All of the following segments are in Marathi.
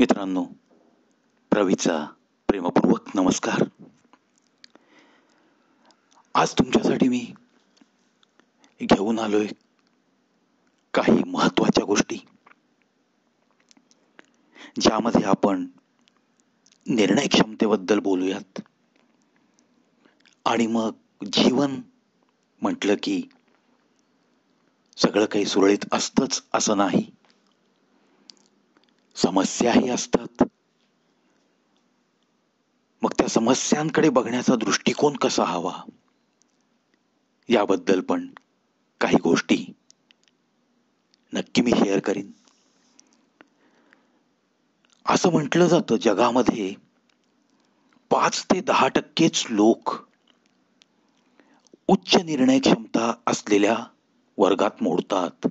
मित्रांनो, रवीचा प्रेमपूर्वक नमस्कार. आज तुमच्यासाठी मी घेऊन आलोय काही महत्त्वाच्या गोष्टी, ज्यामध्ये आपण निर्णय क्षमतेबद्दल बोलूयात. आणि मग जीवन म्हटलं की सगळं काही सुरळीत असतंच असं नाही, समस्याही असतात. मग त्या समस्यांकडे बघण्याचा दृष्टिकोन कसा हवा, याबद्दल पण काही गोष्टी नक्की मी शेअर करीन. असं म्हटलं जातं, जगामध्ये 5 ते 10% लोक उच्च निर्णय क्षमता असलेल्या वर्गात मोडतात.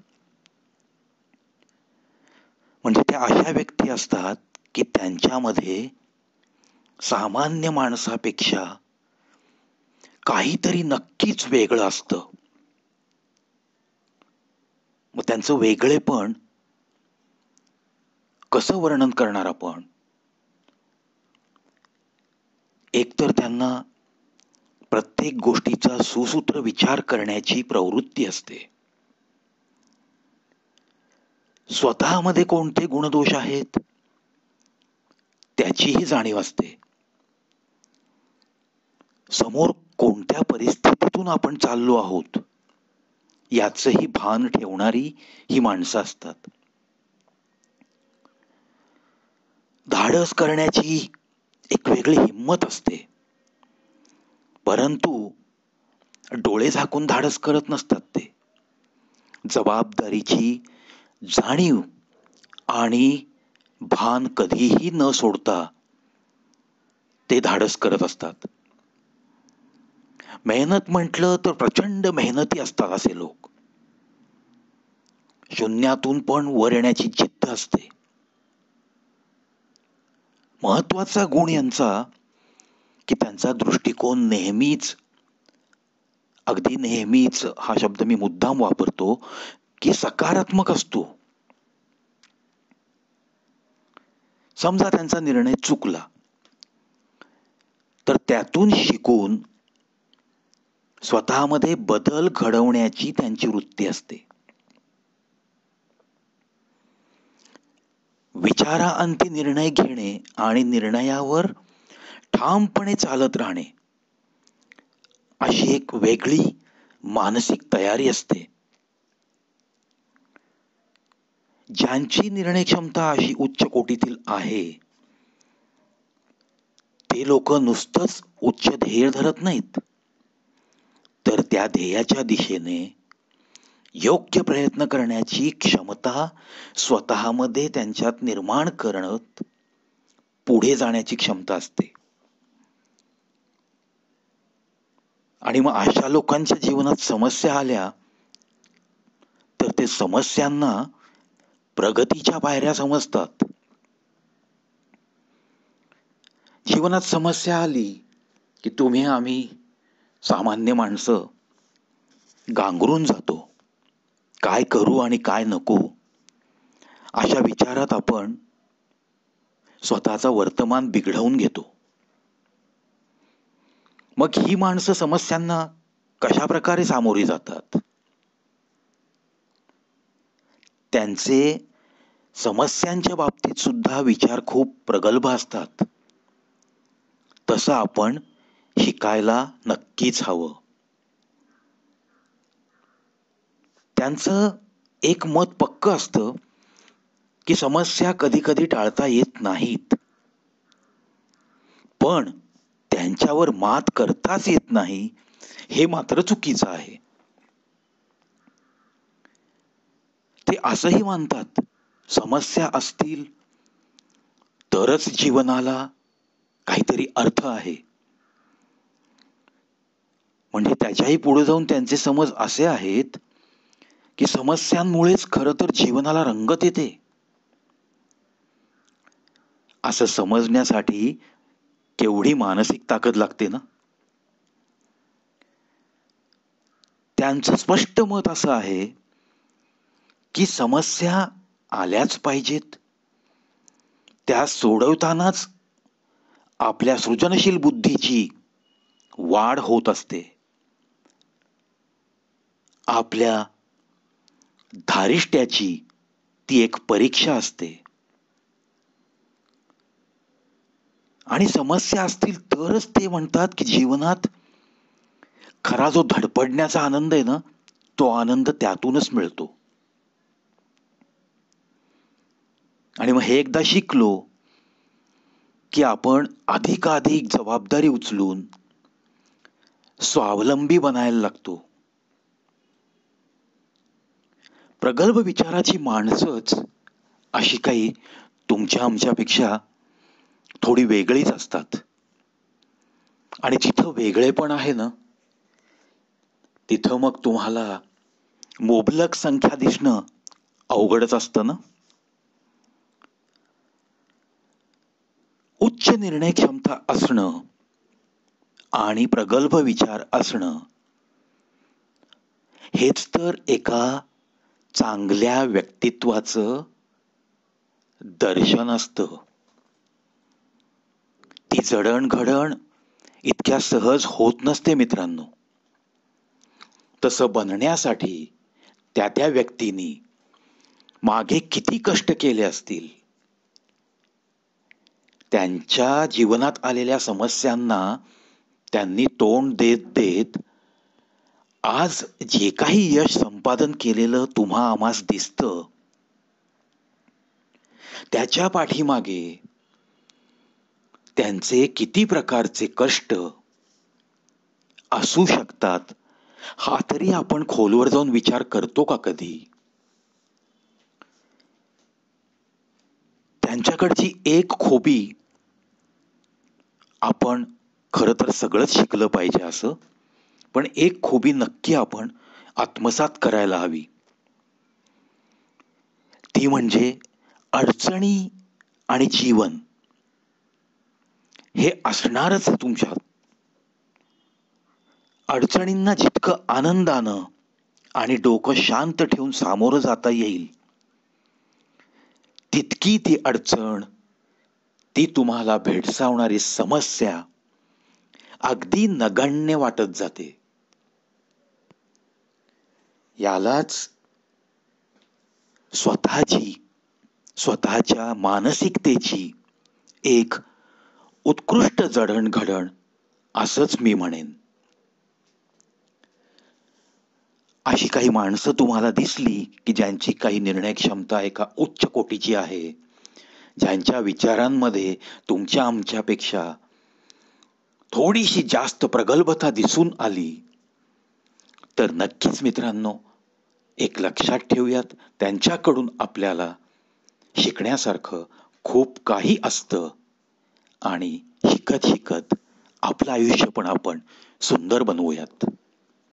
म्हणजे त्या अशा व्यक्ती असतात की त्यांच्यामध्ये सामान्य माणसापेक्षा काहीतरी नक्कीच वेगळं असतं. मग त्यांचं वेगळेपण कसं वर्णन करणार आपण? एकतर त्यांना प्रत्येक गोष्टीचा सुसूत्र विचार करण्याची प्रवृत्ती असते. स्वतःमध्ये कोणते गुणदोष आहेत त्याचीही जाणीव असते. समोर कोणत्या परिस्थितीतून आपण चाललो आहोत याचंही भान ठेवणारी ही माणसं असतात. धाडस करण्याची एक वेगळी हिंमत असते, परंतु डोळे झाकून धाडस करत नसतात. ते जबाबदारीची जाणीव आणि भान कधीही न सोडता ते धाडस करत असतात. मेहनत म्हटलं तर प्रचंड मेहनती असतात असे लोक. शून्यातून पण वर येण्याची जिद्द असते. महत्वाचा गुण यांचा की त्यांचा दृष्टिकोन नेहमीच, अगदी नेहमीच हा शब्द मी मुद्दाम वापरतो, की सकारात्मक असतो. समजा त्यांचा निर्णय चुकला तर त्यातून शिकून स्वतःमध्ये बदल घडवण्याची त्यांची वृत्ती असते. विचाराअंती निर्णय घेणे आणि निर्णयावर ठामपणे चालत राहणे, अशी एक वेगळी मानसिक तयारी असते. ज्यांची निर्णय क्षमता अशी उच्च कोटीतील आहे ते लोक नुसतंच उच्च ध्येय धरत नाहीत, तर त्या ध्येयाच्या दिशेने योग्य प्रयत्न करण्याची क्षमता स्वतःमध्ये त्यांच्यात निर्माण करत पुढे जाण्याची क्षमता असते. आणि मग अशा लोकांच्या जीवनात समस्या आल्या तर ते समस्यांना प्रगतीच्या पायऱ्या समजतात. जीवनात समस्या आली की तुम्ही आम्ही सामान्य माणसं गांगरून जातो. काय करू आणि काय नको अशा विचारात आपण स्वतःचा वर्तमान बिघडवून घेतो. मग ही माणसं समस्यांना कशा प्रकारे सामोरी जातात? त्यांचे समस्यांच्या बाबतीत सुद्धा विचार खूप प्रगल्भ असतात. तसं आपण शिकायला नक्कीच हवं. त्यांचं एक मत पक्कं असतं की समस्या कधी कधी टाळता येत नाहीत, पण त्यांच्यावर मात करताच येत नाही हे मात्र चुकीचं आहे. ते असंही मानतात, समस्या असतील तरच जीवनाला काहीतरी अर्थ आहे. म्हणजे त्याच्याही पुढे जाऊन त्यांचे समज असे आहेत की समस्यांमुळेच खरं तर जीवनाला रंगत येते. असं समजण्यासाठी केवढी मानसिक ताकद लागते ना. त्यांचं स्पष्ट मत असं आहे की समस्या आल्याच पाहिजेत, त्या सोडवतानाच आपल्या सृजनशील बुद्धीची वाढ होत असते. आपल्या धारिष्ट्याची ती एक परीक्षा असते. आणि समस्या असतील तरच ते म्हणतात की जीवनात खरा जो धडपडण्याचा आनंद आहे ना, तो आनंद त्यातूनच मिळतो. आणि मग हे एकदा शिकलो की आपण अधिकाधिक जबाबदारी उचलून स्वावलंबी बनायला लागतो. प्रगल्भ विचाराची माणसंच अशी काही तुमच्या आमच्यापेक्षा थोडी वेगळीच असतात. आणि जिथं वेगळेपण आहे ना, तिथं मग तुम्हाला मुबलक संख्या दिसणं अवघडच असतं ना. उच्च निर्णय क्षमता असणं आणि प्रगल्भ विचार असणं हेच तर एका चांगल्या व्यक्तित्वाचं दर्शन असतं. ती जडणघडण इतक्या सहज होत नसते मित्रांनो. तसं बनण्यासाठी त्या त्या व्यक्तींनी मागे किती कष्ट केले असतील, त्यांच्या जीवनात आलेल्या समस्यांना त्यांनी तोंड देत देत आज जे काही यश संपादन केलेलं तुम्हा आम्हास दिसतं, त्याच्या पाठीमागे त्यांचे किती प्रकारचे कष्ट असू शकतात, हा तरी आपण खोलवर जाऊन विचार करतो का कधी? त्यांच्याकडची एक खूबी आपण खरं तर सगळंच शिकलं पाहिजे असं, पण एक खूबी नक्की आपण आत्मसात करायला हवी. ती म्हणजे अडचणी आणि जीवन हे असणारच आहे तुमच्यात. अडचणींना जितकं आनंदानं आणि डोकं शांत ठेवून सामोरं जाता येईल, तितकी ती अडचण, ती तुम्हाला भेडसावणारी समस्या अगदी नगण्य वाटत जाते. यालाच स्वतःच्या मानसिकतेची एक उत्कृष्ट जडणघडण असंच मी म्हणेन. अशी काही माणसं तुम्हाला दिसली की ज्यांची काही निर्णय क्षमता एका उच्च कोटीची आहे, ज्यांच्या विचारांमध्ये तुमच्या आमच्यापेक्षा थोडीशी जास्त प्रगल्भता दिसून आली, तर नक्कीच मित्रांनो एक लक्षात ठेवूयात, त्यांच्याकडून आपल्याला शिकण्यासारखं खूप काही असतं. आणि शिकत शिकत आपलं आयुष्य पण आपण सुंदर बनवूयात.